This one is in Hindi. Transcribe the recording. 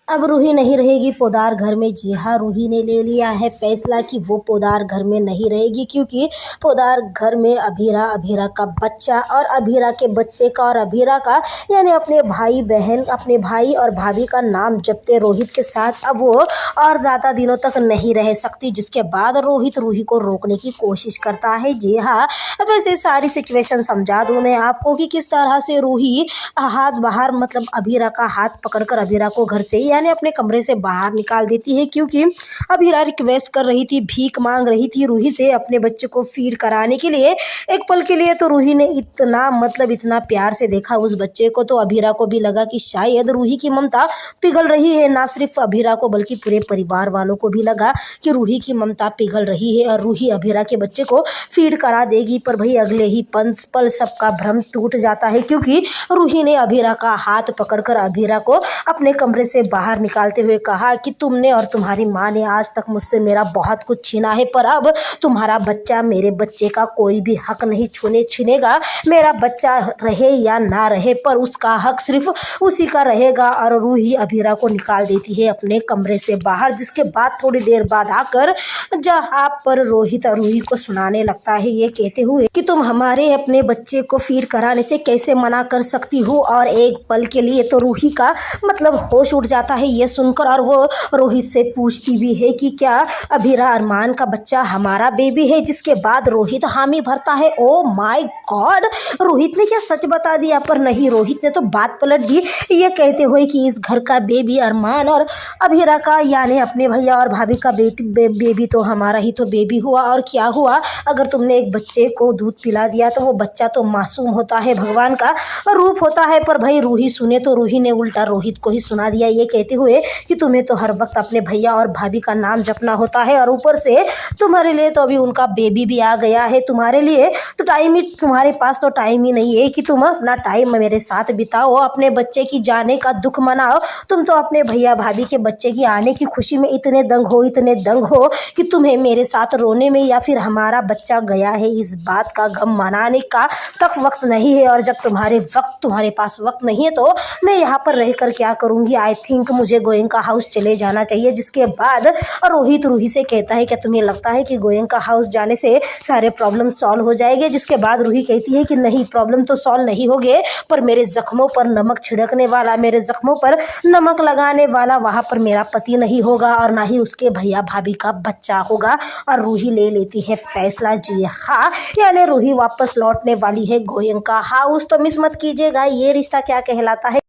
अब रूही नहीं रहेगी पोदार घर में। जी हाँ, रूही ने ले लिया है फैसला कि वो पोदार घर में नहीं रहेगी, क्योंकि पोदार घर में अभीरा का बच्चा और अभीरा के बच्चे का और अभीरा का यानी अपने भाई बहन, अपने भाई और भाभी का नाम जपते रोहित के साथ अब वो और ज़्यादा दिनों तक नहीं रह सकती, जिसके बाद रोहित रूही को रोकने की कोशिश करता है। जी हाँ, वैसे सारी सिचुएशन समझा दूँ मैं आपको कि किस तरह से रूही हाथ बाहर मतलब अभीरा का हाथ पकड़कर अभीरा को घर से यानी अपने कमरे से बाहर निकाल देती है, क्योंकि अभीरा रिक्वेस्ट कर रही थी, भीख मांग रही थी रूही से अपने बच्चे को फीड कराने के लिए। एक पल के लिए तो रूही ने इतना प्यार से देखा उस बच्चे को, तो अभीरा को भी लगा कि शायद रूही की ममता पिघल रही है। ना सिर्फ अभीरा को बल्कि पूरे परिवार वालों को भी लगा कि रूही की ममता पिघल रही है और रूही अभीरा के बच्चे को फीड करा देगी। पर भाई अगले ही पल सबका भ्रम टूट जाता है, क्योंकि रूही ने अभीरा का हाथ पकड़कर अभीरा को अपने कमरे से बाहर निकालते हुए कहा कि तुमने और तुम्हारी माँ ने आज तक मुझसे मेरा बहुत कुछ छीना है, पर अब तुम्हारा बच्चा मेरे बच्चे का कोई भी हक नहीं छीनेगा। मेरा बच्चा रहे या ना रहे, पर उसका हक सिर्फ उसी का रहेगा। और रूही अभीरा को निकाल देती है अपने कमरे से बाहर, जिसके बाद थोड़ी देर बाद आकर जहाँ पर रोहित रूही को सुनाने लगता है, ये कहते हुए कि तुम हमारे अपने बच्चे को फीड कराने से कैसे मना कर सकती हो। और एक पल के लिए तो रूही का मतलब होश उड़ जाता है ये सुनकर, और वो रोहित से पूछती भी है कि क्या अभीरा अरमान का बच्चा हमारा बेबी है, जिसके बाद रोहित हामी भरता है। ओ माय गॉड, रोहित ने क्या सच बता दिया? पर नहीं, रोहित ने तो बात पलट दी, ये कहते हुए कि इस घर का बेबी अरमान और अभीरा का यानी अपने भैया और भाभी का बेबी तो हमारा ही तो बेबी हुआ। और क्या हुआ अगर तुमने एक बच्चे को दूध पिला दिया तो वो बच्चा तो मासूम होता है, भगवान का रूप होता है। पर भाई रूही सुने तो रूही ने उल्टा रोहित को ही सुना दिया, ये कहते हुए कि तुम्हें तो हर वक्त अपने भैया और भाभी का नाम जपना होता है, और ऊपर से तुम्हारे लिए तो अभी उनका बेबी भी आ गया है। तुम्हारे पास तो टाइम ही नहीं है कि तुम अपना टाइम मेरे साथ बिताओ, अपने बच्चे की जाने का दुख मनाओ। तुम तो अपने भैया भाभी के बच्चे की आने की खुशी में इतने दंग हो कि तुम्हें मेरे साथ रोने में या फिर हमारा बच्चा गया है इस बात का गम मनाने का तक वक्त नहीं है। और जब तुम्हारे पास वक्त नहीं है तो मैं यहाँ पर रहकर क्या करूँगी? आई थिंक मुझे गोयनका हाउस चले जाना चाहिए। जिसके बाद रोहित रूही से कहता है, क्या तुम्हें लगता है कि गोयनका हाउस जाने से सारे प्रॉब्लम सॉल्व हो जाएंगे? जिसके बाद रूही कहती है कि नहीं, प्रॉब्लम तो सॉल्व नहीं होंगे, पर मेरे जख्मों पर नमक छिड़कने वाला, मेरे जख्मों पर नमक लगाने वाला वहाँ पर मेरा पति नहीं होगा और ना ही उसके भैया भाभी का बच्चा होगा। और रूही ले लेती है फैसला। जी हाँ, यानी रूही वापस लौटने वाली है गोयनका हाउस। तो मिस मत कीजिएगा, ये रिश्ता क्या कहलाता है।